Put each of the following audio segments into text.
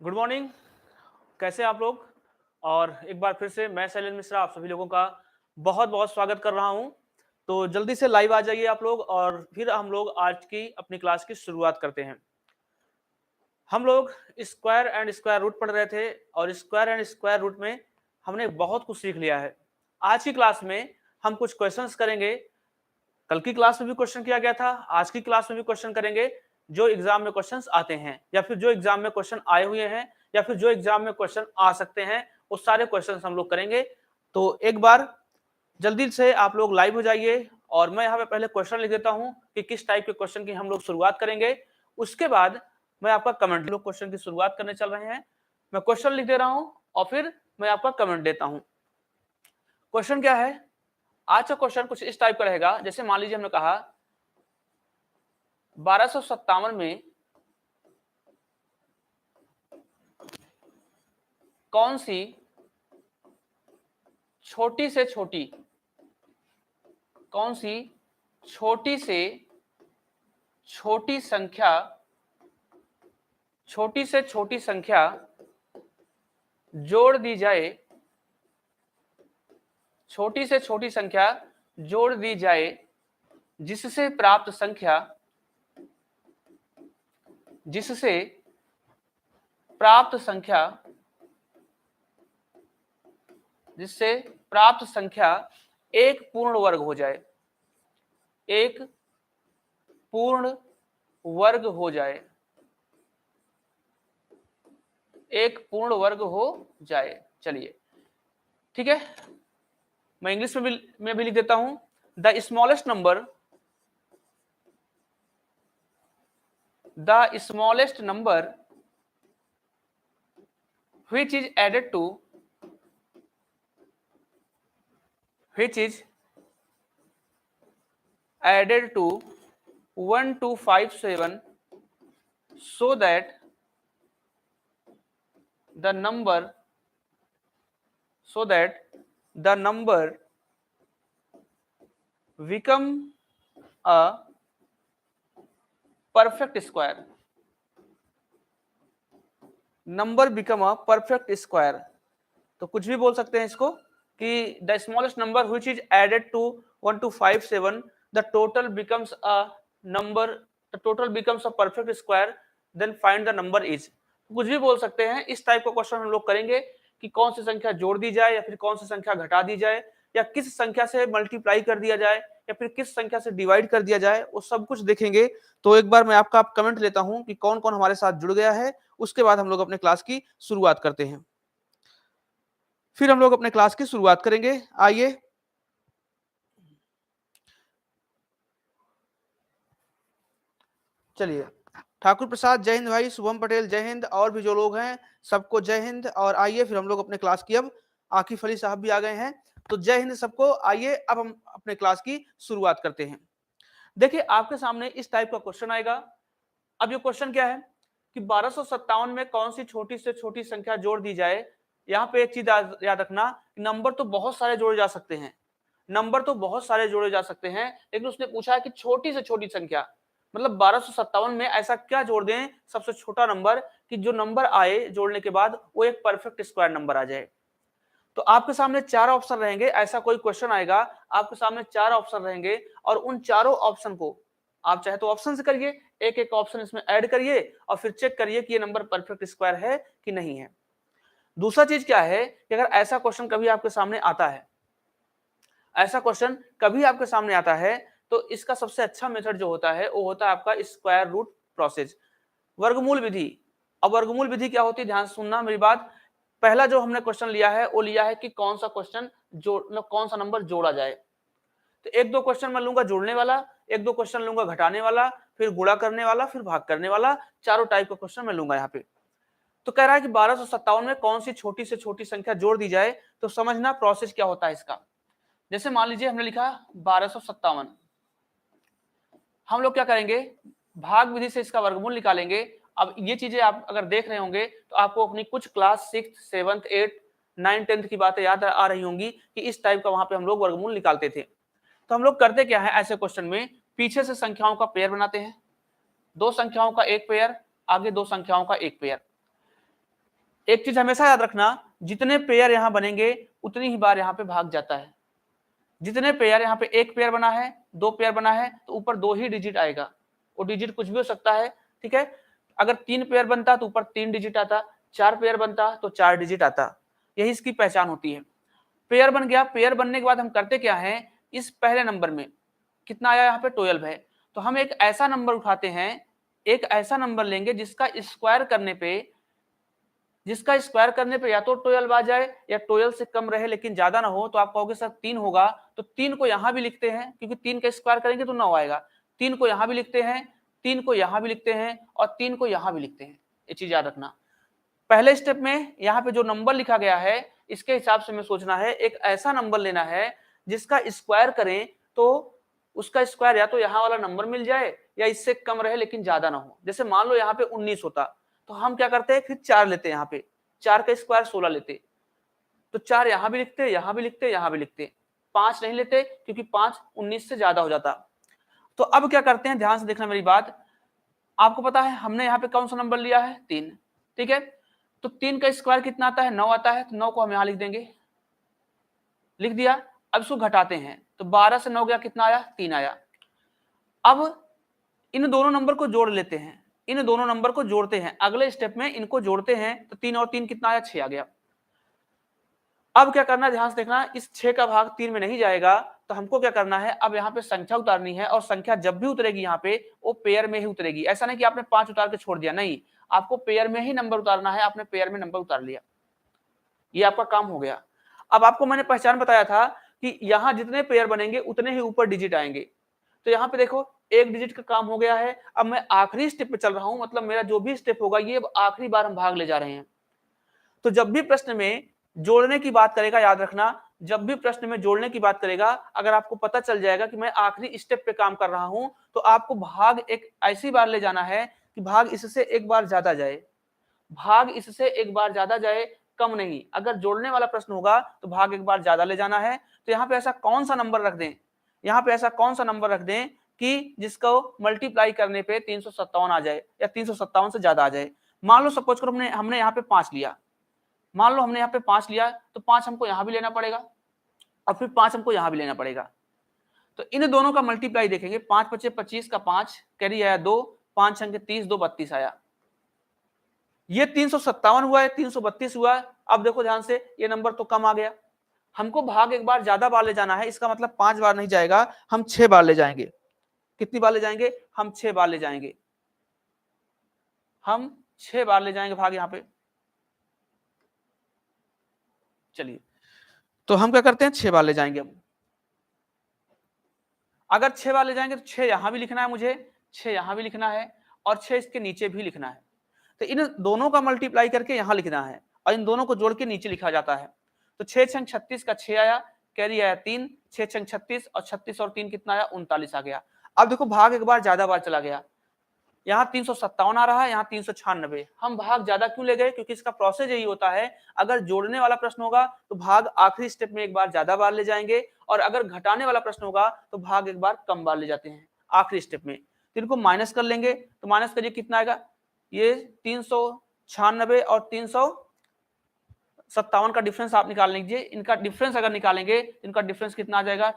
Good morning. कैसे हैं आप लोग? और एक बार फिर से मैं शैलेंद्र मिश्रा आप सभी लोगों का बहुत-बहुत स्वागत कर रहा हूं। तो जल्दी से लाइव आ जाइए आप लोग और फिर हम लोग आज की अपनी क्लास की शुरुआत करते हैं। हम लोग स्क्वायर एंड स्क्वायर रूट पढ़ रहे थे और स्क्वायर एंड स्क्वायर रूट में हमने बहुत कुछ सीख लिया है। आज की क्लास में हम कुछ क्वेश्चंस करेंगे। कल की क्लास में भी क्वेश्चन किया गया था, आज की क्लास में भी क्वेश्चन करेंगे जो एग्जाम में क्वेश्चंस आते हैं या फिर जो एग्जाम में क्वेश्चन आए हुए हैं या फिर जो एग्जाम में क्वेश्चन आ सकते हैं, वो सारे क्वेश्चंस हम लोग करेंगे। तो एक बार जल्दी से आप लोग लाइव हो जाइए और मैं यहाँ पे पहले क्वेश्चन लिख देता हूँ कि किस टाइप के क्वेश्चन की हम लोग शुरुआत करेंगे। उसके बाद मैं आपका कमेंट, लोग क्वेश्चन की शुरुआत करने चल रहे हैं, मैं क्वेश्चन लिख दे रहा हूँ और फिर मैं आपका कमेंट देता हूँ। क्वेश्चन क्या है? आज का क्वेश्चन कुछ इस टाइप का रहेगा, जैसे मान लीजिए हमने कहा 1257 में कौन सी छोटी से छोटी, कौन सी छोटी से छोटी संख्या, छोटी से छोटी संख्या जोड़ दी जाए, छोटी से छोटी संख्या जोड़ दी जाए जिससे प्राप्त संख्या, जिससे प्राप्त संख्या, जिससे प्राप्त संख्या एक पूर्ण वर्ग हो जाए, एक पूर्ण वर्ग हो जाए, एक पूर्ण वर्ग हो जाए। चलिए ठीक है, मैं इंग्लिश में भी लिख देता हूं। The smallest number, the smallest number which is added to, which is added to 1257 so that the number, so that the number become a perfect square, number become a perfect square. तो कुछ भी बोल सकते हैं इसको कि the smallest number which is added to 1257 the total becomes a number, the total becomes a perfect square, then find the number is. कुछ भी बोल सकते हैं। इस टाइप का क्वेश्चन हम लोग करेंगे कि कौन सी संख्या जोड़ दी जाए या फिर कौन सी संख्या घटा दी जाए या किस संख्या से मल्टीप्लाई कर दिया जाए या फिर किस संख्या से डिवाइड कर दिया जाए, वो सब कुछ देखेंगे। तो एक बार मैं आपका कमेंट लेता हूं कि कौन कौन हमारे साथ जुड़ गया है, उसके बाद हम लोग अपने क्लास की शुरुआत करते हैं। फिर हम लोग अपने क्लास की शुरुआत करेंगे। आइए, चलिए। ठाकुर प्रसाद जय हिंद भाई, शुभम पटेल जय हिंद, और भी जो लोग हैं सबको जय हिंद। और आइए फिर हम लोग अपने क्लास की, अब आकिफ अली साहब भी आ गए हैं, तो जय हिंद सबको। आइए अब हम अपने क्लास की शुरुआत करते हैं। देखिए आपके सामने इस टाइप का क्वेश्चन आएगा। अब ये क्वेश्चन क्या है कि 1257 में कौन सी छोटी से छोटी संख्या जोड़ दी जाए। यहाँ पे एक चीज याद रखना, नंबर तो बहुत सारे जोड़े जा सकते हैं, नंबर तो बहुत सारे जोड़े जा सकते हैं, लेकिन उसने पूछा है कि छोटी से छोटी संख्या, मतलब 1257 में ऐसा क्या जोड़ दें सबसे छोटा नंबर कि जो नंबर आए जोड़ने के बाद वो एक परफेक्ट स्क्वायर नंबर आ जाए। तो आपके सामने चार ऑप्शन रहेंगे, ऐसा कोई क्वेश्चन आएगा आपके सामने चार ऑप्शन रहेंगे और उन चारों ऑप्शन को आप चाहे तो ऑप्शन से करिए, एक एक ऑप्शन इसमें ऐड करिए और फिर चेक करिए कि ये नंबर परफेक्ट स्क्वायर है कि नहीं है। दूसरा चीज क्या है कि अगर ऐसा क्वेश्चन कभी आपके सामने आता है, ऐसा क्वेश्चन कभी आपके सामने आता है, तो इसका सबसे अच्छा मेथड जो होता है वो होता है आपका स्क्वायर रूट प्रोसेस, वर्गमूल विधि। अब वर्गमूल विधि क्या होती है, ध्यान से सुनना मेरी बात। पहला जो हमने क्वेश्चन लिया है वो लिया है कि कौन सा क्वेश्चन जोड़, मतलब कौन सा नंबर जोड़ा जाए। तो एक दो क्वेश्चन मैं लूंगा जोड़ने वाला, एक दो क्वेश्चन लूंगा घटाने वाला, फिर गुणा करने वाला, फिर भाग करने वाला, चारों टाइप का क्वेश्चन मैं लूंगा यहाँ पे। तो कह रहा है कि 1257 में कौन सी छोटी से छोटी संख्या जोड़ दी जाए। तो समझना प्रोसेस क्या होता है इसका। जैसे मान लीजिए हमने लिखा 1257, हम लोग क्या करेंगे, भाग विधि से इसका वर्गमूल निकालेंगे। अब ये चीजें आप अगर देख रहे होंगे तो आपको अपनी कुछ class 6th 7th 8th 9th 10th की बातें याद आ रही होंगी कि इस टाइप का वहां पे हम लोग वर्गमूल निकालते थे। तो हम लोग करते क्या है ऐसे क्वेश्चन में, पीछे से संख्याओं का पेयर बनाते हैं, दो संख्याओं का एक पेयर, आगे दो संख्याओं का एक पेयर। एक चीज हमेशा याद रखना, जितने पेयर यहां बनेंगे उतनी ही बार यहां पे भाग जाता है। जितने पेयर यहाँ पे एक पेयर बना है, दो पेयर बना है, तो ऊपर 2 ही डिजिट आएगा। वो डिजिट कुछ भी हो सकता है, ठीक है। अगर 3 पेयर बनता तो ऊपर 3 डिजिट आता, 4 पेयर बनता तो 4 डिजिट आता। यही इसकी पहचान होती है। पेयर बन गया, पेयर बनने के बाद हम करते क्या है, इस पहले नंबर में कितना आया, यहाँ पे 12 है, तो हम एक ऐसा नंबर उठाते हैं, एक ऐसा नंबर लेंगे जिसका स्क्वायर करने पे या तो 12 आ जाए या 12 से कम रहे लेकिन ज्यादा ना हो। तो आप कहोगे सर 3 होगा, तो 3 को यहां भी लिखते हैं क्योंकि 3 का स्क्वायर करेंगे तो 9 आएगा। 3 को यहां भी लिखते हैं, 3 को यहां भी लिखते हैं और 3 को यहां भी लिखते हैं। ये चीज याद रखना। पहले स्टेप में यहाँ पे जो नंबर लिखा गया है इसके हिसाब से हमें सोचना है, एक ऐसा नंबर लेना है जिसका स्क्वायर करें तो उसका स्क्वायर या तो यहाँ वाला नंबर मिल जाए या इससे कम रहे लेकिन ज्यादा ना हो। जैसे मान लो यहाँ पे 19 होता तो हम क्या करते हैं, फिर 4 लेते हैं, यहाँ पे 4 का स्क्वायर 16 लेते, तो 4 यहां भी लिखते, यहां भी लिखते, यहां भी लिखते। 5 नहीं लेते क्योंकि 5 19 से ज्यादा हो जाता। तो अब क्या करते हैं, ध्यान से देखना मेरी बात। आपको पता है हमने यहाँ पे कौन सा नंबर लिया है, 3, ठीक है। तो 3 का स्क्वायर कितना आता है, 9 आता है, तो 9 को हम यहां लिख देंगे, लिख दिया। अब इसको घटाते हैं तो 12 से 9 गया, कितना आया, 3 आया। अब इन दोनों नंबर को जोड़ लेते हैं, इन दोनों नंबर को जोड़ते हैं, अगले स्टेप में इनको जोड़ते हैं तो 3 और 3 कितना आया, 6 आ गया। अब क्या करना है, ध्यान से देखना, इस 6 का भाग 3 में नहीं जाएगा तो हमको क्या करना है, अब यहाँ पे संख्या उतारनी है और संख्या जब भी उतरेगी यहाँ पे वो पेयर में ही उतरेगी। ऐसा नहीं कि आपने 5 उतार के छोड़ दिया, नहीं, आपको पेयर में ही नंबर उतारना है। आपने पेयर में नंबर उतार लिया, ये आपका काम हो गया। अब आपको मैंने पहचान बताया था कि यहाँ जितने पेयर बनेंगे उतने ही ऊपर डिजिट आएंगे। तो यहाँ पे देखो एक डिजिट का काम हो गया है। अब मैं आखिरी स्टेप पे चल रहा हूं, मतलब मेरा जो भी स्टेप होगा ये अब आखिरी बार हम भाग ले जा रहे हैं। तो जब भी प्रश्न में जोड़ने की बात करेगा, याद रखना, जब भी प्रश्न में जोड़ने की बात करेगा, अगर आपको पता चल जाएगा कि मैं आखिरी स्टेप पे काम कर रहा हूं तो आपको भाग एक ऐसी बार ले जाना है कि भाग इससे एक बार ज्यादा जाए, भाग इससे एक बार ज्यादा जाए, कम नहीं। अगर जोड़ने वाला प्रश्न होगा तो भाग एक बार ज्यादा ले जाना है। तो यहाँ पे ऐसा कौन सा नंबर रख दें, यहाँ पे ऐसा कौन सा नंबर रख दें कि जिसको मल्टीप्लाई करने पे 357 आ जाए या 357 से ज्यादा आ जाए। मान लो सपोज करो हमने यहाँ पे 5 लिया, मान लो हमने यहाँ पे 5 लिया, तो 5 हमको यहां भी लेना पड़ेगा और फिर 5 हमको यहां भी लेना पड़ेगा। तो इन दोनों का मल्टीप्लाई देखेंगे, 5 पचे 25 का 5 कैरी आया 2, 5 छंगे 30, 2 32 आया। ये 357 हुआ है, 332 हुआ है। अब देखो ध्यान से, ये नंबर तो कम आ गया। हमको भाग एक बार ज्यादा बार ले जाना है, इसका मतलब 5 बार नहीं जाएगा, हम 6 बार ले जाएंगे। कितनी बार ले जाएंगे, हम 6 बार ले जाएंगे, हम 6 बार ले जाएंगे भाग यहाँ पे। चलिए, तो हम क्या करते हैं, 6 बार ले जाएंगे। अब अगर 6 बार ले जाएंगे तो 6 यहां भी लिखना है मुझे, 6 यहां भी लिखना है और 6 इसके नीचे भी लिखना है। तो इन दोनों का मल्टीप्लाई करके यहां लिखना है और इन दोनों को जोड़ के नीचे लिखा जाता है। तो 6 छंग 36 का 6 आया, कैरी आया 3, 6 छंग 36 और 36 और 3 कितना आया, 39 आ गया। अब देखो भाग एक बार ज्यादा बार चला गया, यहाँ 357 आ रहा है, यहाँ 396। हम भाग ज्यादा क्यों ले गए, क्योंकि इसका प्रोसेस यही होता है, अगर जोड़ने वाला प्रश्न होगा तो भाग आखिरी स्टेप में एक बार ज्यादा बार ले जाएंगे और अगर घटाने वाला प्रश्न होगा तो भाग एक बार कम बार ले जाते हैं आखिरी स्टेप में। तो इनको माइनस कर लेंगे, तो माइनस करिए कितना आएगा, ये 396 और 357 का डिफरेंस आप निकाल लीजिए। इनका डिफरेंस अगर निकालेंगे, इनका डिफरेंस कितना आ जाएगा,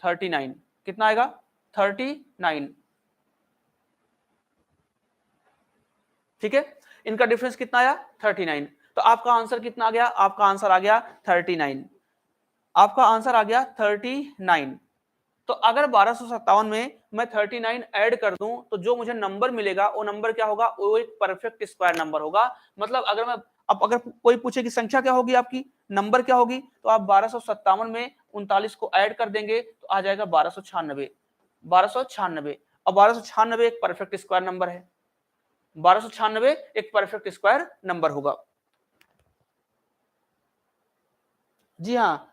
39। कितना आएगा, 39, ठीक है। इनका डिफरेंस कितना आया, 39। तो आपका आंसर कितना आ गया, आपका आंसर आ गया 39, आपका आंसर आ गया 39। तो अगर 1257 में मैं 39 ऐड कर दूं तो जो मुझे नंबर मिलेगा वो नंबर क्या होगा, वो एक परफेक्ट स्क्वायर नंबर होगा। मतलब अगर मैं अगर कोई पूछे कि संख्या क्या होगी आपकी, नंबर क्या होगी, तो आप 1257 में 39 को ऐड कर देंगे तो आ जाएगा 1296। 1296 और 1296 एक परफेक्ट स्क्वायर नंबर है, 1296 एक परफेक्ट स्क्वायर नंबर होगा। जी हाँ,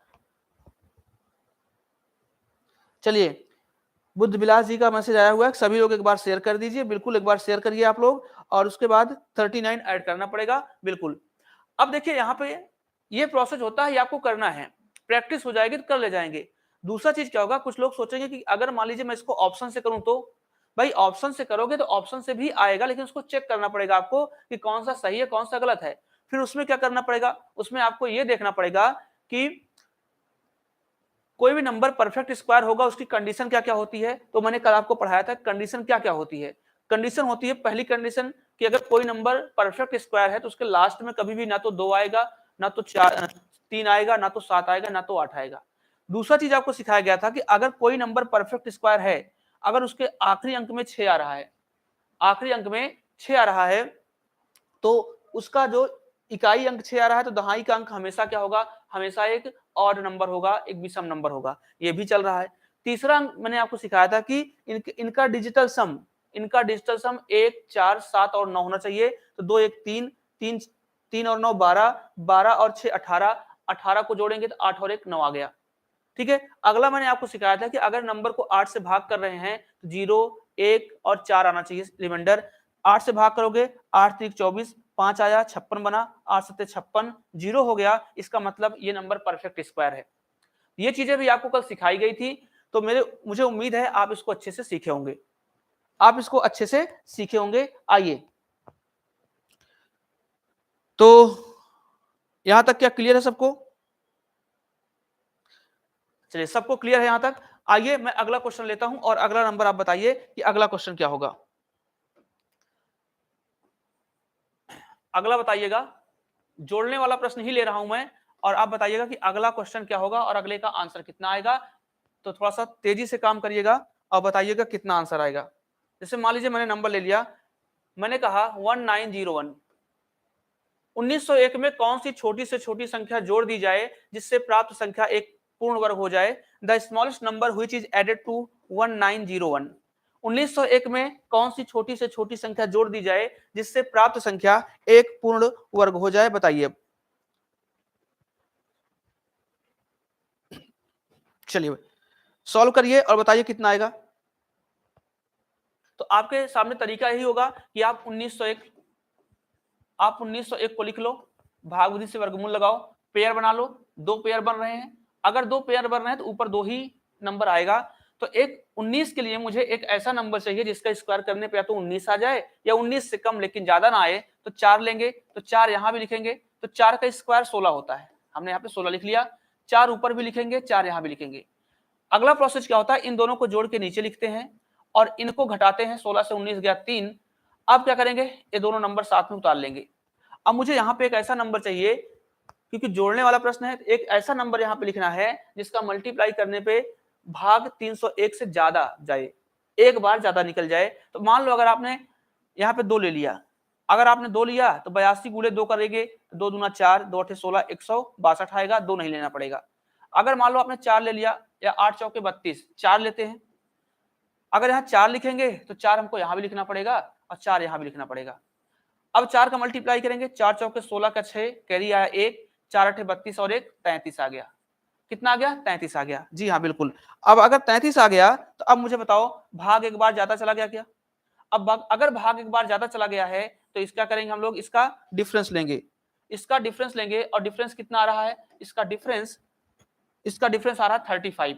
चलिए, बुद्ध विलास जी का मैसेज आया हुआ है, सभी लोग एक बार शेयर कर दीजिए, बिल्कुल एक बार शेयर करिए आप लोग, और उसके बाद 39 ऐड करना पड़ेगा, बिल्कुल। अब देखिए यहाँ पे ये प्रोसेस होता है, ये आपको करना है, प्रैक्टिस हो जाएगी तो कर ले जाएंगे। दूसरा चीज क्या होगा, कुछ लोग सोचेंगे कि अगर मान लीजिए मैं इसको ऑप्शन से करूं तो भाई ऑप्शन से करोगे तो ऑप्शन से भी आएगा, लेकिन उसको चेक करना पड़ेगा आपको कि कौन सा सही है कौन सा गलत है। फिर उसमें क्या करना पड़ेगा, उसमें आपको ये देखना पड़ेगा कि कोई भी नंबर परफेक्ट स्क्वायर होगा उसकी कंडीशन क्या क्या होती है। तो मैंने कल आपको पढ़ाया था कंडीशन क्या क्या होती है। कंडीशन होती है, पहली कंडीशन कि अगर कोई नंबर परफेक्ट स्क्वायर है तो उसके लास्ट में कभी भी ना तो 2 आएगा, ना तो 3 आएगा, ना तो 7 आएगा, ना तो 8 आएगा। दूसरा चीज आपको सिखाया गया था कि अगर कोई नंबर परफेक्ट स्क्वायर है, अगर उसके आखिरी अंक में 6 आ रहा है, आखिरी अंक में 6 आ रहा है, तो उसका जो इकाई अंक 6 आ रहा है तो दहाई का अंक हमेशा क्या होगा, हमेशा एक ऑड नंबर होगा, एक विषम नंबर होगा। ये भी चल रहा है। तीसरा अंक मैंने आपको सिखाया था कि इनका डिजिटल सम, इनका डिजिटल सम 1, 4, 7 और 9 होना चाहिए। तो 2, 1, 3, 3, 3 और 9 12, 12 और 6 18, 18 को जोड़ेंगे तो 8 और 1 9 आ गया। ठीक है। अगला मैंने आपको सिखाया था कि अगर नंबर को 8 से भाग कर रहे हैं तो 0, 1 और 4 आना चाहिए रिमाइंडर। 8 से भाग करोगे 8 3 24, 5 आया 56 बना, 8 7 56, 0 हो गया। इसका मतलब ये नंबर परफेक्ट स्क्वायर है। ये चीजें भी आपको कल सिखाई गई थी। तो मुझे उम्मीद है आप इसको अच्छे से सीखे होंगे, आप इसको अच्छे से सीखे होंगे। आइए, तो यहां तक क्या क्लियर है सबको? चलिए, सबको क्लियर है यहां तक। आइए मैं अगला क्वेश्चन लेता हूं और अगला नंबर आप बताइए कि अगला क्वेश्चन क्या होगा। अगला बताइएगा, जोड़ने वाला प्रश्न ही ले रहा हूं मैं, और आप बताइएगा कि अगला क्वेश्चन क्या होगा और अगले का आंसर कितना आएगा। तो थोड़ा सा तेजी से काम करिएगा और बताइएगा कितना आंसर आएगा। जैसे मान लीजिए मैंने नंबर ले लिया, मैंने कहा 1901। 1901 में कौन सी छोटी से छोटी संख्या जोड़ दी जाए जिससे प्राप्त संख्या एक पूर्ण वर्ग हो जाए। The smallest number which is added to 1901। 1901 में कौन सी छोटी से छोटी संख्या जोड़ दी जाए जिससे प्राप्त संख्या एक पूर्ण वर्ग हो जाए, बताइए। चलिए सॉल्व करिए और बताइए कितना आएगा। तो आपके सामने तरीका यही होगा कि आप 1901 को लिख लो, भाग विधि से वर्गमूल लगाओ, पेयर बना लो। 2 पेयर बन रहे हैं, अगर 2 पेयर बन रहे हैं तो ऊपर 2 ही नंबर आएगा। तो एक 19 के लिए मुझे एक ऐसा नंबर चाहिए जिसका स्क्वायर करने पे या तो 19 आ जाए या 19 से कम लेकिन ज्यादा ना आए। तो 4 लेंगे, तो 4 यहां भी लिखेंगे, तो 4 का स्क्वायर 16 होता है। हमने यहाँ पे 16 लिख लिया। 4 ऊपर भी लिखेंगे, 4 यहां भी लिखेंगे। अगला प्रोसेस क्या होता है, इन दोनों को जोड़ के नीचे लिखते हैं और इनको घटाते हैं। 16 से 19 गया 3। अब क्या करेंगे, ये दोनों नंबर साथ में उतार लेंगे। अब मुझे यहाँ पे एक ऐसा नंबर चाहिए, क्योंकि जोड़ने वाला प्रश्न है, एक ऐसा नंबर यहाँ पे लिखना है जिसका मल्टीप्लाई करने पे भाग 301 से ज्यादा जाए, एक बार ज्यादा निकल जाए। तो मान लो अगर आपने यहाँ पे 2 ले लिया, अगर आपने 2 लिया तो 82 गुणे 2 करेंगे, 2 दूना 4, 2 अठे 16, 162 आएगा। 2 नहीं लेना पड़ेगा। अगर मान लो आपने 4 ले लिया, या 8 चौके 32, 4 लेते हैं। अगर यहाँ 4 लिखेंगे तो 4 हमको यहाँ भी लिखना पड़ेगा और 4 यहाँ भी लिखना पड़ेगा। अब 4 का मल्टीप्लाई करेंगे, 4 चौके 16 का 6, कैरी आया 1, 4 अठे 32 और 1 33 आ गया। कितना आ गया, 33 आ गया। जी हाँ बिल्कुल। अब अगर 33 आ गया तो अब मुझे बताओ भाग एक बार ज्यादा चला गया क्या। अब अगर भाग एक बार ज्यादा चला गया है तो इसका करेंगे हम लोग, इसका डिफरेंस लेंगे, इसका डिफरेंस लेंगे। और डिफरेंस कितना आ रहा है, इसका डिफरेंस आ रहा है 35।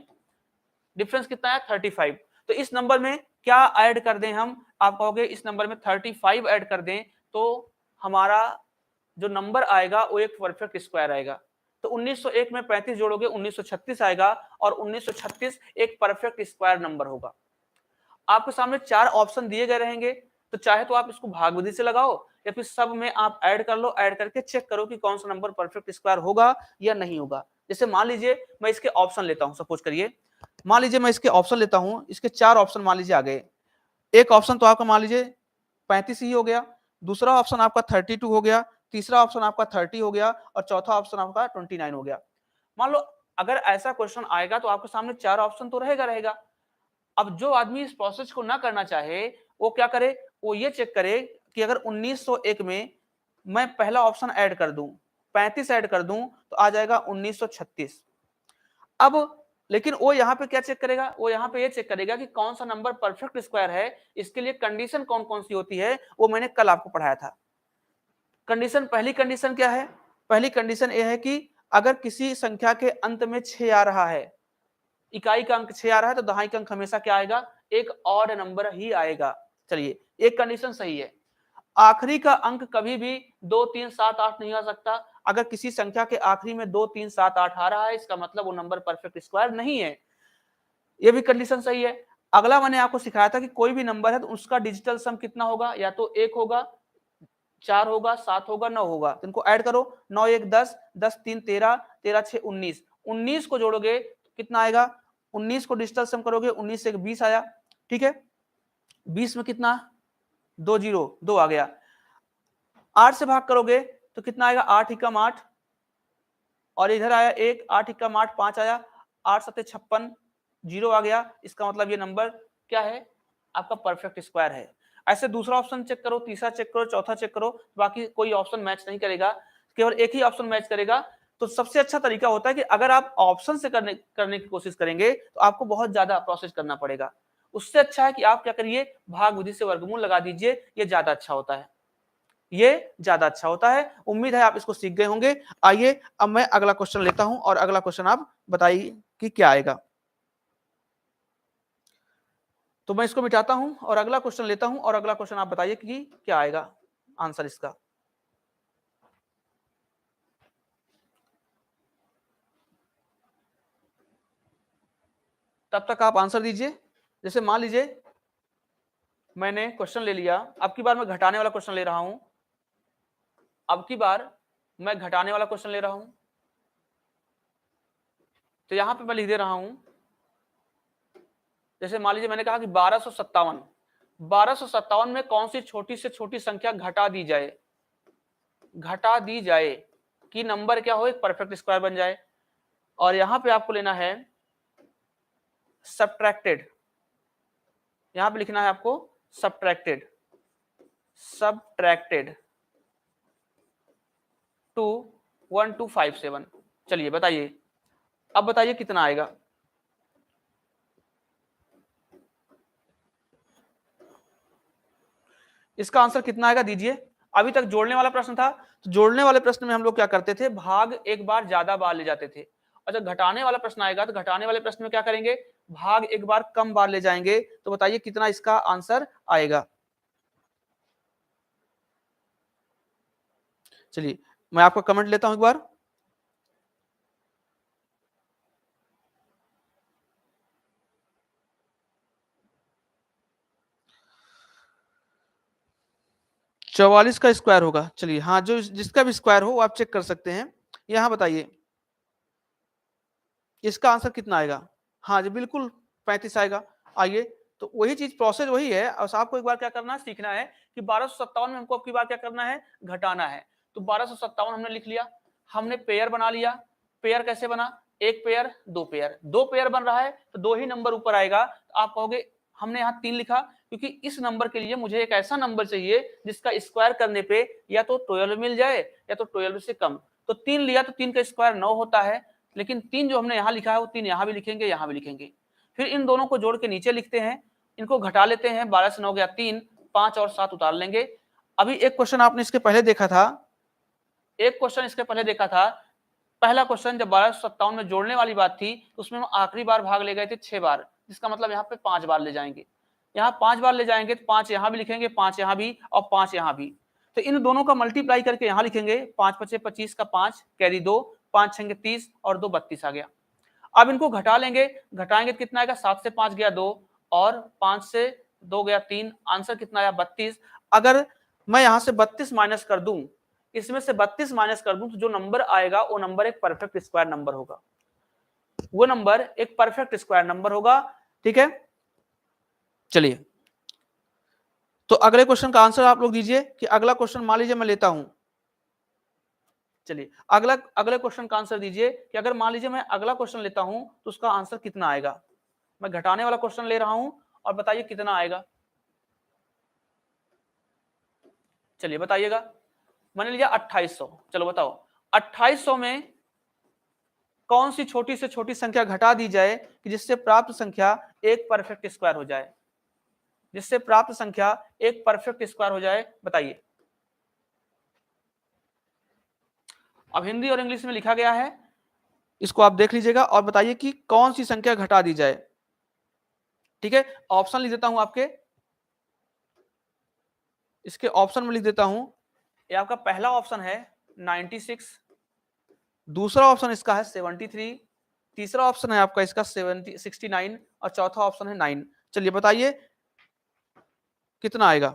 डिफरेंस कितना है, 35। तो इस नंबर में क्या ऐड कर दें हम, आप कहोगे इस नंबर में 35 ऐड कर दें तो हमारा जो नंबर आएगा वो एक परफेक्ट स्क्वायर आएगा। तो 1901 में 35 जोड़ोगे 1936 आएगा और 1936 एक परफेक्ट स्क्वायर नंबर होगा। आपके सामने 4 ऑप्शन दिए गए रहेंगे, तो चाहे तो आप इसको भाग विधि से लगाओ या फिर सब में आप ऐड कर लो, ऐड करके चेक करो कि कौन सा नंबर परफेक्ट स्क्वायर होगा या नहीं होगा। जैसे मान लीजिए मैं इसके ऑप्शन लेता हूं, सपोज करिए मान लीजिए मैं इसके ऑप्शन लेता हूं, इसके 4 ऑप्शन मान लीजिए आ गए। एक ऑप्शन तो आपका मान लीजिए 35 ही हो गया, दूसरा ऑप्शन आपका 32 हो गया, तीसरा ऑप्शन आपका 30 हो गया और चौथा ऑप्शन आपका 29 हो गया। मान लो अगर ऐसा क्वेश्चन आएगा तो आपके सामने 4 ऑप्शन तो रहेगा। अब जो आदमी इस प्रोसेस को ना करना चाहे वो क्या करे, वो ये चेक करे कि अगर 1901 में मैं पहला ऑप्शन ऐड कर दूं, 35 ऐड कर दूं तो आ जाएगा 1936। अब लेकिन वो यहाँ पे क्या चेक करेगा, वो यहाँ पे ये चेक करेगा कि कौन सा नंबर परफेक्ट स्क्वायर है। इसके लिए कंडीशन कौन कौन सी होती है वो मैंने कल आपको पढ़ाया था। कंडीशन, पहली कंडीशन क्या है, पहली कंडीशन ये है कि अगर किसी संख्या के अंत में 6 आ रहा है, इकाई का अंक 6 आ रहा है तो दहाई का अंक हमेशा क्या आएगा, एक ऑड नंबर ही आएगा। चलिए, एक कंडीशन सही है, आखिरी का अंक कभी भी 2 3 7 8 नहीं आ सकता। अगर किसी संख्या के आखिरी में 2 3 7 8 आ रहा है, इसका मतलब वो नंबर परफेक्ट स्क्वायर नहीं है। ये भी कंडीशन सही है। अगला मैंने आपको सिखाया था कि कोई भी नंबर है तो उसका डिजिटल सम कितना होगा, या तो 1 होगा, 4 होगा, 7 होगा, 9 होगा। तो इनको ऐड करो, 9 1 10, 10 3 13, 13 6 19, 19 को जोड़ोगे तो कितना आएगा, 19 को डिजिटल सम करोगे, 19 से 20 आया, ठीक है। 20 में कितना, 2 0, 2 आ गया। 8 से भाग करोगे तो कितना आएगा, 8 एकम 8, और इधर आया 1, 8 एकम 8, 5 आया, 8 7 56, 0 आ गया। इसका मतलब ये नंबर क्या है, आपका परफेक्ट स्क्वायर है। ऐसे दूसरा ऑप्शन चेक करो, तीसरा चेक करो, चौथा चेक करो, बाकी कोई ऑप्शन मैच नहीं करेगा, केवल एक ही ऑप्शन मैच करेगा। तो सबसे अच्छा तरीका होता है कि अगर आप ऑप्शन से करने की कोशिश करेंगे तो आपको बहुत ज्यादा प्रोसेस करना पड़ेगा। उससे अच्छा है कि आप क्या करिए, भाग विधि से वर्गमूल लगा दीजिए, ये ज्यादा अच्छा होता है, ये ज्यादा अच्छा होता है। उम्मीद है आप इसको सीख गए होंगे। आइए अब मैं अगला क्वेश्चन लेता हूं और अगला क्वेश्चन आप बताइए कि क्या आएगा। तो मैं इसको मिटाता हूं और अगला क्वेश्चन लेता हूं और अगला क्वेश्चन आप बताइए कि क्या आएगा आंसर इसका। तब तक आप आंसर दीजिए। जैसे मान लीजिए मैंने क्वेश्चन ले लिया, अब की बार मैं घटाने वाला क्वेश्चन ले रहा हूं, अब की बार मैं घटाने वाला क्वेश्चन ले रहा हूं। तो यहां पे मैं लिख दे रहा हूं, जैसे मान लीजिए मैंने कहा कि 1257 में कौन सी छोटी से छोटी संख्या घटा दी जाए, घटा दी जाए कि नंबर क्या हो, एक परफेक्ट स्क्वायर बन जाए। और यहां पे आपको लेना है सबट्रैक्टेड, यहां पे लिखना है आपको सबट्रैक्टेड, सबट्रैक्टेड टू 1257। चलिए बताइए, अब बताइए कितना आएगा। इसका आंसर कितना आएगा दीजिए। अभी तक जोड़ने वाला प्रश्न था, तो जोड़ने वाले प्रश्न में हम लोग क्या करते थे, भाग एक बार ज्यादा बार ले जाते थे। और जब घटाने वाला प्रश्न आएगा तो घटाने वाले प्रश्न में क्या करेंगे, भाग एक बार कम बार ले जाएंगे। तो बताइए कितना इसका आंसर आएगा। चलिए मैं आपका कमेंट लेता हूं एक बार। चौवालीस का स्क्वायर होगा। चलिए हाँ, जो जिसका भी स्क्वायर हो वो आप चेक कर सकते हैं। यहाँ बताइए इसका आंसर कितना आएगा। हाँ जी बिल्कुल 35 आएगा। आइए, तो वही चीज प्रोसेस वही है, और आपको एक बार क्या करना है, सीखना है कि 1257 में हमको अब की बार क्या करना है, घटाना है। तो 1257 हमने लिख लिया, हमने पेयर बना लिया। पेयर कैसे बना, एक पेयर, दो पेयर, दो पेयर बन रहा है तो दो ही नंबर ऊपर आएगा। तो आप कहोगे हमने यहाँ 3 लिखा क्योंकि इस नंबर के लिए मुझे एक ऐसा नंबर चाहिए जिसका स्क्वायर करने पे या तो 12 मिल जाए या तो 12 से कम। तो 3 लिया तो 3 का स्क्वायर 9 होता है, लेकिन 3 जो हमने यहाँ लिखा है वो 3 यहाँ भी लिखेंगे, यहाँ भी लिखेंगे। फिर इन दोनों को जोड़ के नीचे लिखते हैं, इनको घटा लेते हैं, 12 से 9 गया 3, 5 और 7 उतार लेंगे। अभी एक क्वेश्चन आपने इसके पहले देखा था, एक क्वेश्चन इसके पहले देखा था। पहला क्वेश्चन जब 1257 में जोड़ने वाली बात थी तो उसमें हम आखिरी बार भाग ले गए थे 6 बार, जिसका मतलब यहाँ पे 5 बार ले जाएंगे। यहाँ 5 बार ले जाएंगे तो 5 यहाँ भी लिखेंगे, 5 यहाँ भी और 5 यहाँ भी। तो इन दोनों का मल्टीप्लाई करके यहाँ लिखेंगे, 5 5 25 का 5 कैरी 2, 5 6 30 और 2 32 आ गया। अब इनको घटा लेंगे, घटाएंगे तो कितना आएगा, 7 से 5 गया 2 और 5 से 2 गया 3, आंसर कितना आया 32। अगर मैं यहाँ से 32 माइनस कर दूं, इसमें से 32 माइनस कर दूं तो जो नंबर आएगा वो नंबर एक परफेक्ट स्क्वायर नंबर होगा, वो नंबर एक परफेक्ट स्क्वायर नंबर होगा। ठीक है, चलिए तो अगले क्वेश्चन का आंसर आप लोग दीजिए कि अगला क्वेश्चन मान लीजिए मैं लेता हूं। चलिए अगले क्वेश्चन का आंसर दीजिए कि अगर मान लीजिए मैं अगला क्वेश्चन लेता हूं तो उसका आंसर कितना आएगा। मैं घटाने वाला क्वेश्चन ले रहा हूं और बताइए कितना आएगा। चलिए बताइएगा, मैंने लिया 2800। चलो बताओ 2800 में कौन सी छोटी से छोटी संख्या घटा दी जाए कि जिससे प्राप्त संख्या एक परफेक्ट स्क्वायर हो जाए, जिससे प्राप्त संख्या एक परफेक्ट स्क्वायर हो जाए, बताइए। अब हिंदी और इंग्लिश में लिखा गया है, इसको आप देख लीजिएगा और बताइए कि कौन सी संख्या घटा दी जाए। ठीक है, ऑप्शन लिख देता हूं आपके, इसके ऑप्शन में लिख देता हूं। ये आपका पहला ऑप्शन है 96, दूसरा ऑप्शन इसका है 73, तीसरा ऑप्शन है आपका इसका 69 और चौथा ऑप्शन है 9। चलिए बताइए कितना आएगा।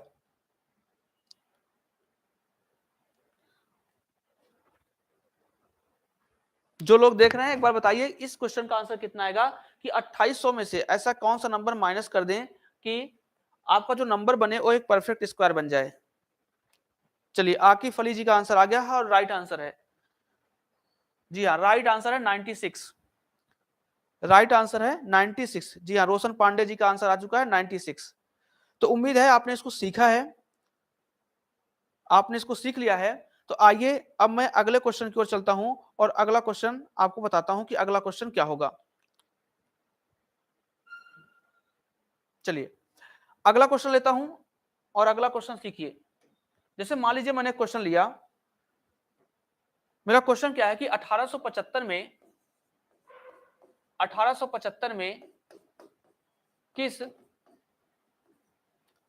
जो लोग देख रहे हैं एक बार बताइए इस क्वेश्चन का आंसर कितना आएगा कि 2800 में से ऐसा कौन सा नंबर माइनस कर दें कि आपका जो नंबर बने वो एक परफेक्ट स्क्वायर बन जाए। चलिए आकिफ अली जी का आंसर आ गया है और राइट आंसर है। जी हाँ, राइट आंसर है 96। राइट आंसर है 96। जी हाँ, रोशन पांडे जी का आंसर आ चुका है 96। तो उम्मीद है आपने इसको सीखा है, आपने इसको सीख लिया है। तो आइए अब मैं अगले क्वेश्चन की ओर चलता हूं और अगला क्वेश्चन आपको बताता हूं कि अगला क्वेश्चन क्या होगा। चलिए अगला क्वेश्चन लेता हूं और अगला क्वेश्चन सीखिए। जैसे मान लीजिए मैंने क्वेश्चन लिया, मेरा क्वेश्चन क्या है कि 1875 में 1875 में किस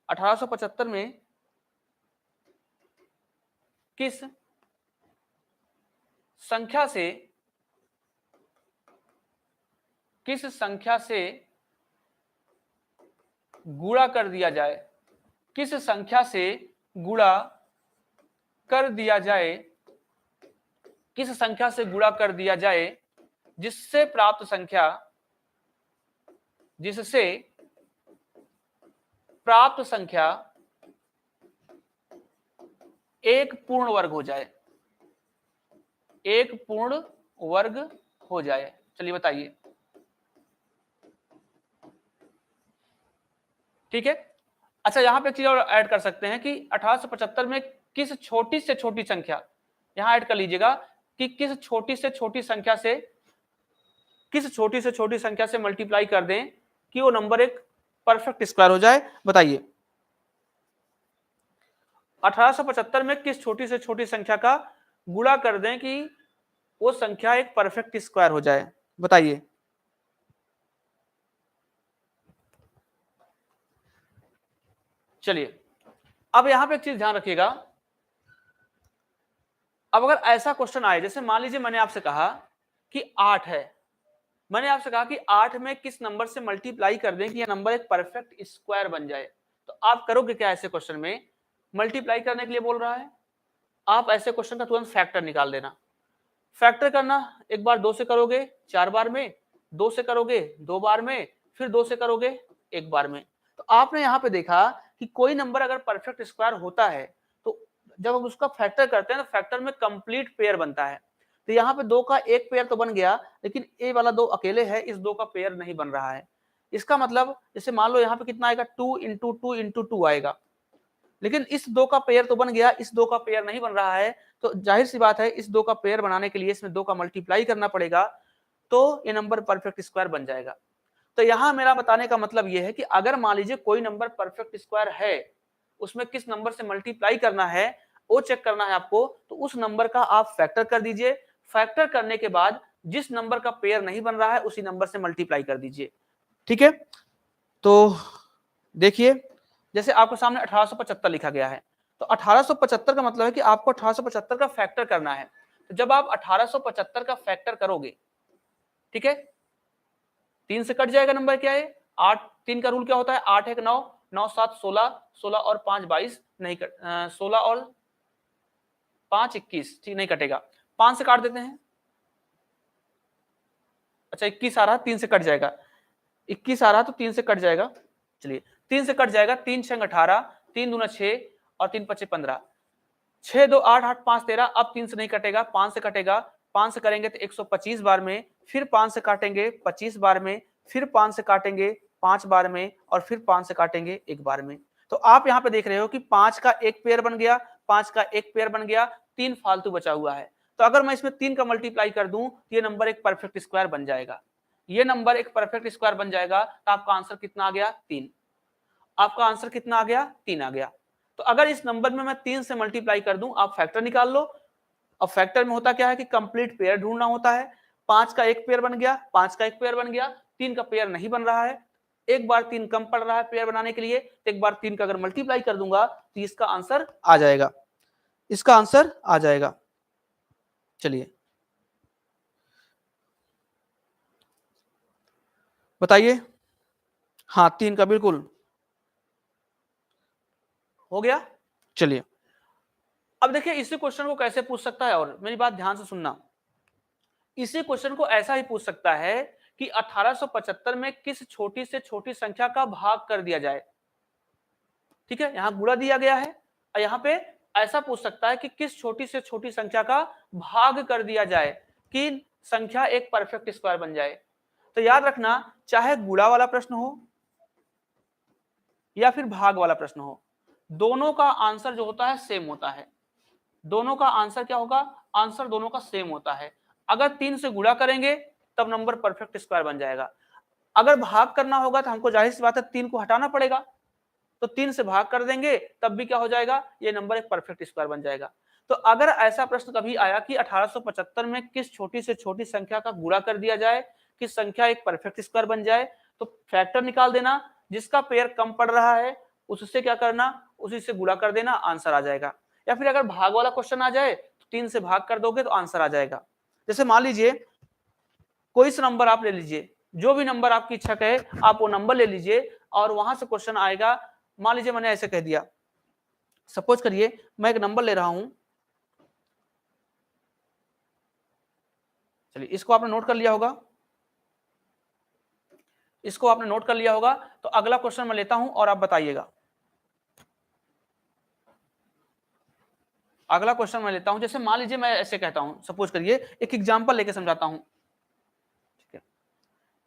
1875 में किस संख्या से गुणा कर दिया जाए, किस संख्या से गुणा कर दिया जाए, किस संख्या से गुणा कर दिया जाए जिससे प्राप्त संख्या एक पूर्ण वर्ग हो जाए, एक पूर्ण वर्ग हो जाए। चलिए बताइए। ठीक है, अच्छा यहां पे एक चीज और ऐड कर सकते हैं कि 1875 में किस छोटी से छोटी संख्या, यहां ऐड कर लीजिएगा कि किस छोटी से छोटी संख्या से मल्टीप्लाई कर दें कि वो नंबर एक परफेक्ट स्क्वायर हो जाए। बताइए 1875 में किस छोटी से छोटी संख्या का गुणा कर दें कि वो संख्या एक परफेक्ट स्क्वायर हो जाए। बताइए। चलिए अब यहां पे एक चीज ध्यान रखिएगा, अब अगर ऐसा क्वेश्चन आए, जैसे मान लीजिए मैंने आपसे कहा कि 8 है, मैंने आपसे कहा कि 8 में किस नंबर से मल्टीप्लाई कर दें कि यह नंबर एक परफेक्ट स्क्वायर बन जाए, तो आप करोगे क्या ऐसे क्वेश्चन में? मल्टीप्लाई करने के लिए बोल रहा है, आप ऐसे क्वेश्चन का तुरंत फैक्टर निकाल देना। फैक्टर करना, एक बार 2 से करोगे 4 बार में, 2 से करोगे 2 बार में, फिर 2 से करोगे 1 बार में। तो आपने यहाँ पे देखा कि कोई नंबर अगर परफेक्ट स्क्वायर होता है तो जब हम उसका फैक्टर करते हैं तो फैक्टर में कंप्लीट पेयर बनता है। तो यहाँ पे 2 का एक पेयर तो बन गया, लेकिन ए वाला 2 अकेले है, इस 2 का पेयर नहीं बन रहा है। इसका मतलब जैसे मान लो यहाँ पे कितना आएगा, 2 इंटू 2 इंटू 2 आएगा, लेकिन इस 2 का पेयर तो बन गया, इस 2 का पेयर नहीं बन रहा है। तो जाहिर सी बात है इस 2 का पेयर बनाने के लिए इसमें 2 का मल्टीप्लाई करना पड़ेगा, तो ये नंबर परफेक्ट स्क्वायर बन जाएगा। तो यहां मेरा बताने का मतलब यह है कि अगर मान लीजिए कोई नंबर परफेक्ट स्क्वायर है, उसमें किस नंबर से मल्टीप्लाई करना है वो चेक करना है आपको, तो उस नंबर का आप फैक्टर कर दीजिए। फैक्टर करने के बाद जिस नंबर का पेयर नहीं बन रहा है उसी नंबर से मल्टीप्लाई कर दीजिए। ठीक है, तो देखिए जैसे आपके सामने 1875 लिखा गया है, तो 1875 का मतलब है कि आपको 1875 का फैक्टर करना है। तो जब आप 1875 का फैक्टर करोगे, ठीक है, 3 से कट जाएगा नंबर क्या है 8, 3 का रूल क्या होता है 8 1 9, 9 7 16, 16 और 5 22, नहीं 16 और 5 21, ठीक नहीं कटेगा, 5 से काट देते हैं। अच्छा 21 आ रहा है, 3 से कट जाएगा, 21 आ रहा तो 3 से कट जाएगा। चलिए 3 से कट जाएगा, 3 6 18, 3 दूना 6 और 3 5 15, 6 2 8 8 5 13। अब 3 से नहीं कटेगा, 5 से कटेगा, 5 से करेंगे तो 125 बार में, फिर 5 से काटेंगे 25 बार में, फिर 5 से काटेंगे 5 बार में, और फिर 5 से काटेंगे 1 बार में। तो आप यहाँ पे देख रहे हो कि 5 का एक पेयर बन गया, 5 का एक पेयर बन गया, 3 फालतू बचा हुआ है। तो अगर मैं इसमें 3 का मल्टीप्लाई कर दूं तो ये नंबर एक परफेक्ट स्क्वायर बन जाएगा, ये नंबर एक परफेक्ट स्क्वायर बन जाएगा। तो आपका आंसर कितना आ गया 3, आपका आंसर कितना आ गया 3 आ गया। तो अगर इस नंबर में मैं 3 से मल्टीप्लाई कर दूं, आप फैक्टर निकाल लो। अब फैक्टर में होता क्या है कि कंप्लीट पेयर ढूंढना होता है। 5 का एक पेयर बन गया, 5 का एक पेयर बन गया, 3 का पेयर नहीं बन रहा है, एक बार 3 कम पड़ रहा है पेयर बनाने के लिए, तो एक बार 3 का अगर मल्टीप्लाई कर दूंगा तो इसका आंसर आ जाएगा, इसका आंसर आ जाएगा। चलिए बताइए। हाँ 3 का बिल्कुल हो गया। चलिए अब देखिए इसी क्वेश्चन को कैसे पूछ सकता है, और मेरी बात ध्यान से सुनना, इसी क्वेश्चन को ऐसा ही पूछ सकता है कि 1875 में किस छोटी से छोटी संख्या का भाग कर दिया जाए। ठीक है, यहां गुणा दिया गया है और यहां पे ऐसा पूछ सकता है कि किस छोटी से छोटी संख्या का भाग कर दिया जाए कि संख्या एक परफेक्ट स्क्वायर बन जाए। तो याद रखना, चाहे गुणा वाला प्रश्न हो या फिर भाग वाला प्रश्न हो, दोनों का आंसर जो होता है सेम होता है। दोनों का आंसर क्या होगा, आंसर दोनों का सेम होता है। अगर 3 से गुणा करेंगे तब नंबर परफेक्ट स्क्वायर बन जाएगा, अगर भाग करना होगा तो हमको जाहिर सी बात है 3 को हटाना पड़ेगा, तो 3 से भाग कर देंगे तब भी क्या हो जाएगा, ये नंबर एक परफेक्ट स्क्वायर बन जाएगा। तो अगर ऐसा प्रश्न कभी आया कि 1875 में किस छोटी से छोटी संख्या का गुणा कर दिया जाए कि संख्या एक परफेक्ट स्क्वायर बन जाए, तो फैक्टर निकाल देना, जिसका पेयर कम पड़ रहा है उससे क्या करना, उसी से गुणा कर देना, आंसर आ जाएगा। या फिर अगर भाग वाला क्वेश्चन आ जाए तो 3 से भाग कर दोगे तो आंसर आ जाएगा। जैसे मान लीजिए कोई सा नंबर आप ले लीजिए, जो भी नंबर आपकी इच्छा कहे आप वो नंबर ले लीजिए और वहां से क्वेश्चन आएगा। मान लीजिए मैंने ऐसे कह दिया, सपोज करिए मैं एक नंबर ले रहा हूं, चलिए इसको आपने नोट कर लिया होगा, इसको आपने नोट कर लिया होगा। तो अगला क्वेश्चन मैं लेता हूं और आप बताइएगा। अगला क्वेश्चन मैं लेता हूं, जैसे मान लीजिए मैं ऐसे कहता हूं, सपोज करिए एक एग्जांपल लेके समझाता हूं, ठीक है,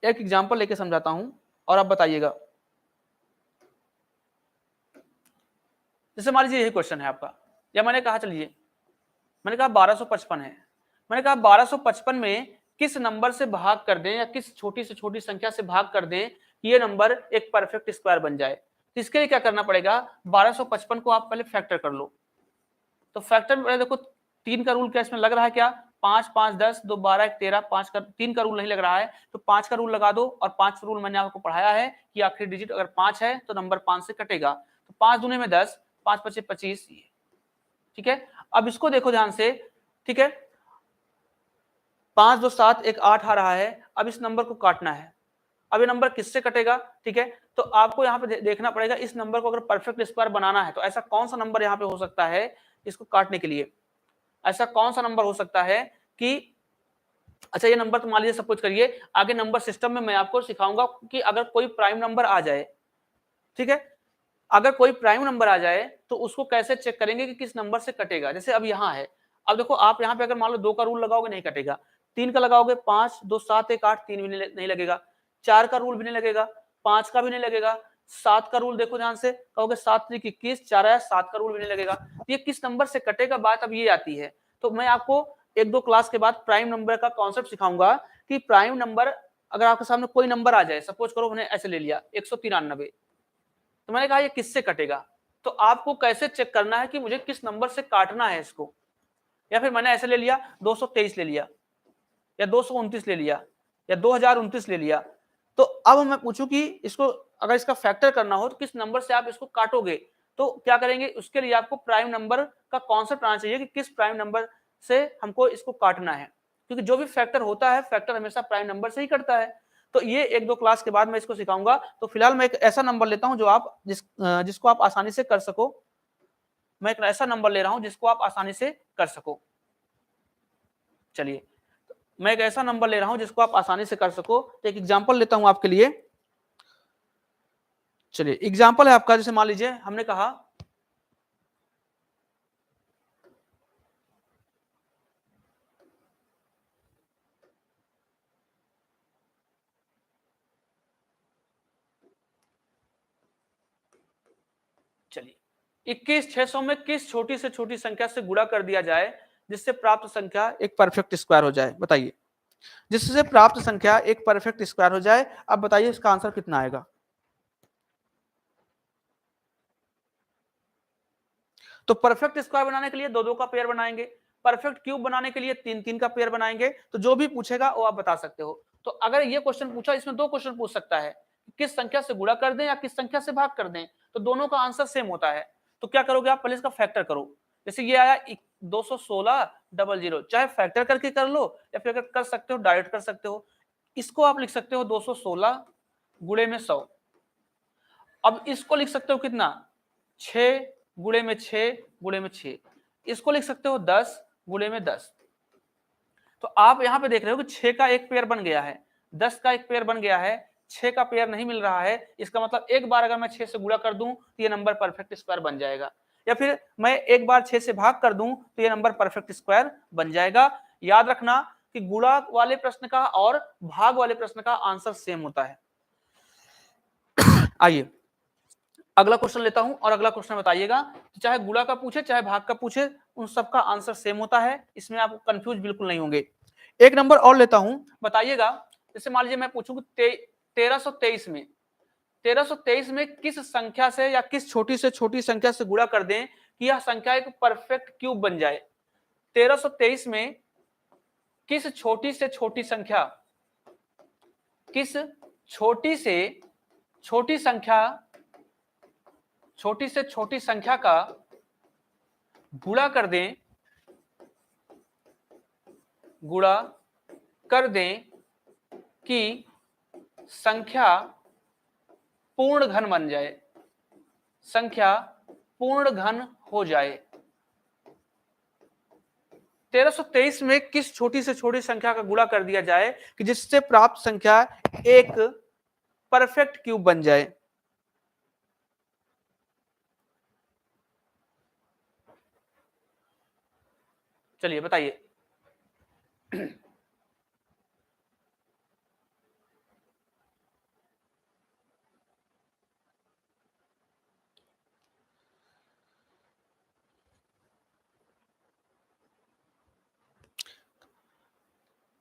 एक एग्जांपल लेके समझाता हूं और आप बताइएगा। जैसे मान लीजिए यही क्वेश्चन है आपका, या मैंने कहा चलिए मैंने कहा 1255 है, मैंने कहा 1255 में किस नंबर से भाग कर दें या किस छोटी से छोटी संख्या से भाग कर दें कि ये नंबर एक परफेक्ट स्क्वायर बन जाए। तो इसके लिए क्या करना पड़ेगा, 1255 को आप पहले फैक्टर कर लो। तो फैक्टर में देखो 3 का रूल क्या इसमें लग रहा है, क्या 5 5 10 2 12 1 13, 5 का 3 का रूल नहीं लग रहा है, तो 5 का रूल लगा दो। और 5 का रूल मैंने आपको पढ़ाया है कि आखिरी डिजिट अगर 5 है तो नंबर 5 से कटेगा। तो 5 दूने में 10, 5 पचे 25, ठीक है। अब इसको देखो ध्यान से, ठीक है, 5 2 7 1 8 आ रहा है। अब इस नंबर को काटना है, अब ये नंबर किससे कटेगा, ठीक है। तो आपको यहाँ पे देखना पड़ेगा इस नंबर को अगर परफेक्ट स्क्वायर बनाना है तो ऐसा कौन सा नंबर यहाँ पे हो सकता है इसको काटने के लिए, ऐसा कौन सा नंबर हो सकता है कि, अच्छा ये नंबर तो मान लीजिए सपोज करिए, आगे नंबर सिस्टम में मैं आपको सिखाऊंगा कि अगर कोई प्राइम नंबर आ जाए, ठीक है, अगर कोई प्राइम नंबर आ जाए तो उसको कैसे चेक करेंगे कि किस नंबर से कटेगा। जैसे अब यहाँ है, अब देखो आप यहाँ पे अगर मान लो 2 का रूल लगाओगे नहीं कटेगा, 3 का लगाओगे 5 2 7 1 8, 3 भी नहीं लगेगा, 4 का रूल भी नहीं लगेगा, 5 का भी नहीं लगेगा, 7 का रूल देखो ध्यान से, कहोगे 7 3 21, 4 आया, 7 का रूल भी नहीं लगेगा। ये किस नंबर से कटेगा, बात अब ये आती है। तो मैं आपको 1-2 क्लास के बाद प्राइम नंबर का कॉन्सेप्ट सिखाऊंगा कि प्राइम नंबर अगर आपके सामने कोई नंबर आ जाए, सपोज करो मैंने ऐसे ले लिया 193, तो मैंने कहा ये किससे कटेगा, तो आपको कैसे चेक करना है कि मुझे किस नंबर से काटना है इसको। या फिर मैंने ऐसे ले लिया 223 ले लिया या 229 ले लिया या 2029 ले लिया, तो अब मैं पूछूं कि इसको अगर इसका फैक्टर करना हो तो किस नंबर से आप इसको काटोगे, तो क्या करेंगे, उसके लिए आपको प्राइम नंबर का कॉन्सेप्ट आना चाहिए कि किस प्राइम नंबर से हमको इसको काटना है, क्योंकि जो भी फैक्टर होता है फैक्टर हमेशा प्राइम नंबर से ही कटता है। तो ये 1-2 क्लास के बाद मैं इसको सिखाऊंगा। तो फिलहाल मैं एक ऐसा नंबर लेता हूं जो आप जिसको आप आसानी से कर सको, मैं एक ऐसा नंबर ले रहा हूं जिसको आप आसानी से कर सको। चलिए मैं एक ऐसा नंबर ले रहा हूं जिसको आप आसानी से कर सको, तो एक एग्जांपल लेता हूं आपके लिए। चलिए एग्जांपल है आपका, जैसे मान लीजिए हमने कहा चलिए 21,600 में किस छोटी से छोटी संख्या से गुणा कर दिया जाए जिससे प्राप्त संख्या एक परफेक्ट स्क्वायर हो जाए, बताइए। जिससे प्राप्त संख्या एक परफेक्ट स्क्वायर हो जाए, अब बताइए इसका आंसर कितना आएगा। तो परफेक्ट स्क्वायर बनाने के लिए 2-2 का पेयर बनाएंगे, परफेक्ट क्यूब बनाने के लिए 3-3 का पेयर बनाएंगे। तो जो भी पूछेगा वो आप बता सकते हो। तो अगर ये क्वेश्चन पूछा, इसमें 2 क्वेश्चन पूछ सकता है किस संख्या से गुणा कर दें या किस संख्या से भाग कर दें, तो दोनों का आंसर सेम होता है। तो क्या करोगे आप, पहले इसका फैक्टर करो। जैसे ये आया 216,000, चाहे फैक्टर करके कर लो या फिर अगर कर सकते हो डायरेक्ट कर सकते हो। इसको आप लिख सकते हो 216 गुणे में 100। अब इसको लिख सकते हो कितना, 6 गुणे में 6 गुणे में 6। इसको लिख सकते हो 10 गुणे में 10। तो आप यहां पे देख रहे हो कि 6 का एक पेयर बन गया है, 10 का एक पेयर बन गया है, 6 का पेयर नहीं मिल रहा है। इसका मतलब एक बार अगर मैं 6 से गुणा कर दूं तो ये नंबर परफेक्ट स्क्वायर बन जाएगा, या फिर मैं एक बार 6 से भाग कर दूं तो ये नंबर परफेक्ट स्क्वायर बन जाएगा। याद रखना कि गुणा वाले प्रश्न का और भाग वाले प्रश्न का आंसर सेम होता है। आइए अगला क्वेश्चन लेता हूं और अगला क्वेश्चन बताइएगा। चाहे गुणा का पूछे चाहे भाग का पूछे, उन सबका आंसर सेम होता है, इसमें आप कंफ्यूज बिल्कुल नहीं होंगे। एक नंबर और लेता हूं, बताइएगा। जैसे मान लीजिए मैं पूछूं कि 1323 में किस संख्या से या किस छोटी से छोटी संख्या से गुणा कर दें कि यह संख्या एक परफेक्ट क्यूब बन जाए। 1323 में किस छोटी से छोटी संख्या, किस छोटी से छोटी संख्या, छोटी से छोटी संख्या का गुणा कर दें, गुणा कर दें कि संख्या पूर्ण घन बन जाए, संख्या पूर्ण घन हो जाए। 1323 में किस छोटी से छोटी संख्या का गुणा कर दिया जाए कि जिससे प्राप्त संख्या एक परफेक्ट क्यूब बन जाए। चलिए बताइए।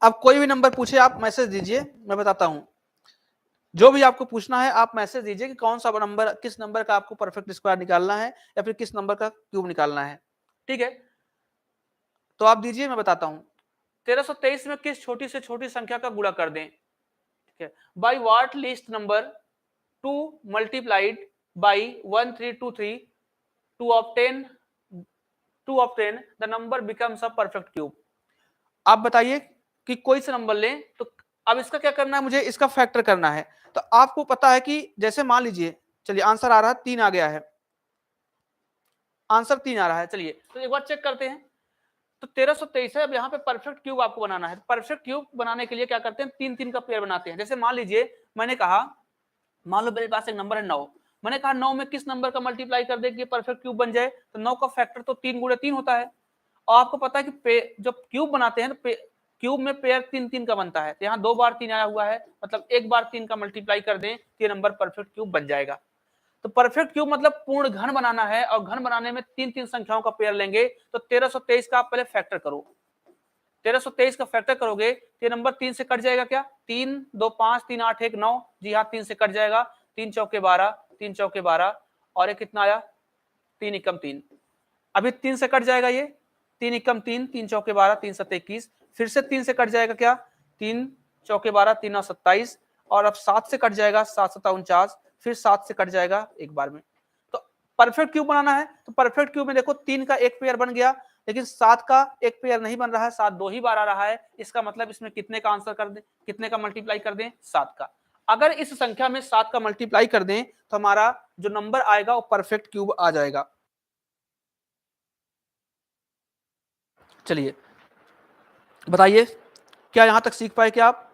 अब कोई भी नंबर पूछे आप मैसेज दीजिए, मैं बताता हूं। जो भी आपको पूछना है आप मैसेज दीजिए कि कौन सा नंबर, किस नंबर का आपको परफेक्ट स्क्वायर निकालना है या फिर किस नंबर का क्यूब निकालना है। ठीक है, तो आप दीजिए, मैं बताता हूं। 1323 में किस छोटी से छोटी संख्या का गुणा कर दें। ठीक है, by what least number 2 multiplied by 1323 to obtain the number becomes a perfect cube. आप बताइए कि कोई सा नंबर लें, तो अब इसका क्या करना है, मुझे इसका फैक्टर करना है। तो आपको पता है कि जैसे मान लीजिए, चलिए आंसर आ रहा है 3 आ गया है, आंसर 3 आ रहा है। चलिए तो एक बार चेक करते हैं। तो 1323 है, अब यहाँ पे परफेक्ट क्यूब आपको बनाना है। परफेक्ट क्यूब बनाने के लिए क्या करते हैं, 3 3 का पेयर बनाते हैं। जैसे मान लीजिए मैंने कहा, मान लो मेरे पास एक नंबर है 9, मैंने कहा 9 में किस नंबर का मल्टीप्लाई कर दे कि परफेक्ट क्यूब बन जाए, तो 9 का फैक्टर तो 3 गुणे 3 होता है। और आपको पता है कि जब क्यूब बनाते हैं तो क्यूब में पेयर 3 3 का बनता है, तो यहाँ 2 बार 3 आया हुआ है, मतलब एक बार 3 का मल्टीप्लाई कर दें तो ये नंबर परफेक्ट क्यूब बन जाएगा। तो परफेक्ट क्यूब मतलब पूर्ण घन बनाना है, और घन बनाने में 3 3 संख्याओं का पेयर लेंगे। तो 1323 का आप पहले फैक्टर करो। 1323 का फैक्टर करोगे तो ये नंबर 3 से कट जाएगा क्या, 3 2 5 3 8 1 9, जी हाँ 3 से कट जाएगा। 3 चौके 12, 3 चौके 12, और ये कितना आया, 3 एकम 3। अभी 3 से कट जाएगा ये, 3 एकम 3, 3 चौके 12, 3 7 21, फिर से 3 से कट जाएगा क्या, 3 चौके 12, 3 9 27, और अब 7 से कट जाएगा, 7 7 49, फिर 7 से कट जाएगा एक बार में। तो परफेक्ट क्यूब बनाना है, तो परफेक्ट क्यूब में देखो 3 का एक पेयर बन गया, लेकिन 7 का एक पेयर नहीं बन रहा है, 7 2 ही बार आ रहा है। इसका मतलब इसमें कितने का आंसर कर दें, कितने का मल्टीप्लाई कर दें, 7 का। अगर इस संख्या में 7 का मल्टीप्लाई कर दें तो हमारा जो नंबर आएगा वो परफेक्ट क्यूब आ जाएगा। चलिए बताइए, क्या यहां तक सीख पाए क्या आप?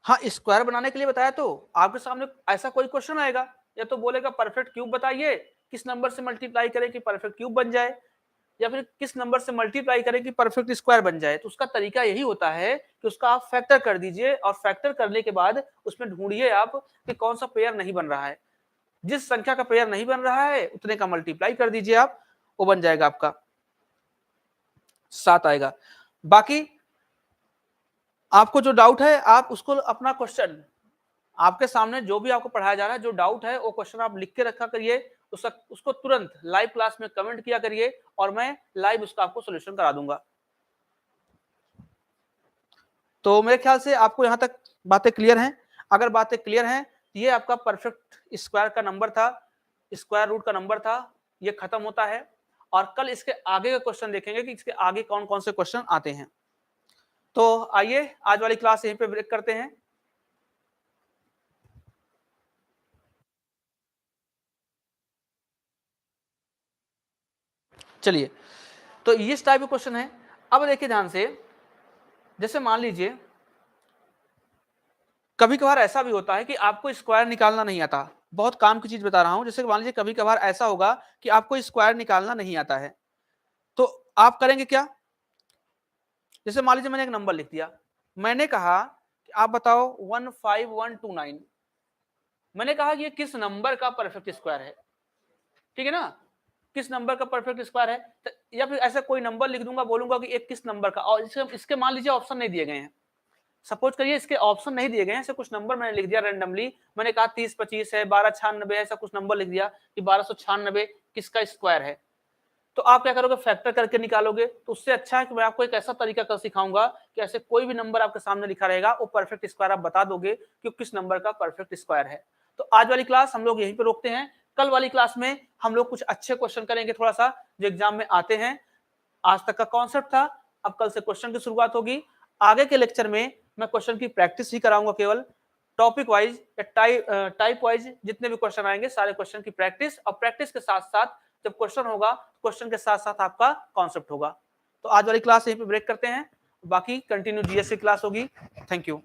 हाँ, स्क्वायर बनाने के लिए बताया, तो आपके सामने ऐसा कोई क्वेश्चन आएगा, या तो बोलेगा परफेक्ट क्यूब बताइए, किस नंबर से मल्टीप्लाई करें कि परफेक्ट क्यूब बन जाए, या फिर किस नंबर से मल्टीप्लाई करें कि परफेक्ट स्क्वायर बन जाए। तो उसका तरीका यही होता है कि उसका आप फैक्टर कर दीजिए, और फैक्टर करने के बाद उसमें ढूंढिए आप कि कौन सा पेयर नहीं बन रहा है। जिस संख्या का पेयर नहीं बन रहा है उतने का मल्टीप्लाई कर दीजिए आप, वो बन जाएगा आपका 7 आएगा। बाकी आपको जो डाउट है आप उसको अपना क्वेश्चन आपके सामने जो भी आपको पढ़ाया जा रहा है, जो डाउट है वो क्वेश्चन आप लिख के रखा करिए, उसको तुरंत लाइव क्लास में कमेंट किया करिए और मैं लाइव उसका आपको सोल्यूशन करा दूंगा। तो मेरे ख्याल से आपको यहाँ तक बातें क्लियर हैं। अगर बातें क्लियर हैं, ये आपका परफेक्ट स्क्वायर का नंबर था, स्क्वायर रूट का नंबर था, ये खत्म होता है और कल इसके आगे का क्वेश्चन देखेंगे कि इसके आगे कौन कौन से क्वेश्चन आते हैं। तो आइए आज वाली क्लास यहीं पे ब्रेक करते हैं। चलिए, तो इस टाइप के क्वेश्चन है। अब देखिए ध्यान से, जैसे मान लीजिए कभी कभार ऐसा भी होता है कि आपको स्क्वायर निकालना नहीं आता। बहुत काम की चीज बता रहा हूं। जैसे मान लीजिए कभी कभार ऐसा होगा कि आपको स्क्वायर निकालना नहीं आता है, तो आप करेंगे क्या? जैसे मान लीजिए मैंने एक नंबर लिख दिया, मैंने कहा कि आप बताओ 15129। मैंने कहा कि ये किस नंबर का परफेक्ट स्क्वायर है, ठीक है ना? किस नंबर का परफेक्ट स्क्वायर है, या फिर ऐसा कोई नंबर लिख दूंगा, बोलूंगा कि एक किस नंबर का, और इसके मान लीजिए ऑप्शन नहीं दिए गए हैं। सपोज करिए इसके ऑप्शन नहीं दिए गए हैं, ऐसे कुछ नंबर मैंने लिख दिया रैंडमली। मैंने कहा 3025 है, 1296 है, ऐसा कुछ नंबर लिख दिया कि 1296 किसका स्क्वायर है। तो आप क्या करोगे? फैक्टर करके निकालोगे। तो उससे अच्छा है कि मैं आपको एक ऐसा तरीका कर सिखाऊंगा कि ऐसे कोई भी नंबर आपके सामने लिखा रहेगा, वो परफेक्ट स्क्वायर आप बता दोगे कि किस नंबर का परफेक्ट स्क्वायर है। तो आज वाली क्लास हम लोग यहीं पे रोकते हैं। कल वाली क्लास में हम लोग कुछ अच्छे क्वेश्चन करेंगे, थोड़ा सा जो एग्जाम में आते हैं। आज तक का कॉन्सेप्ट था, अब कल से क्वेश्चन की शुरुआत होगी। आगे के लेक्चर में मैं क्वेश्चन की प्रैक्टिस ही कराऊंगा, केवल टॉपिक वाइज या टाइप वाइज जितने भी क्वेश्चन आएंगे सारे क्वेश्चन की प्रैक्टिस, और प्रैक्टिस के साथ साथ जब क्वेश्चन होगा, क्वेश्चन के साथ साथ आपका कॉन्सेप्ट होगा। तो आज वाली क्लास यहीं पे ब्रेक करते हैं, बाकी कंटिन्यू जीएस की क्लास होगी। Thank you.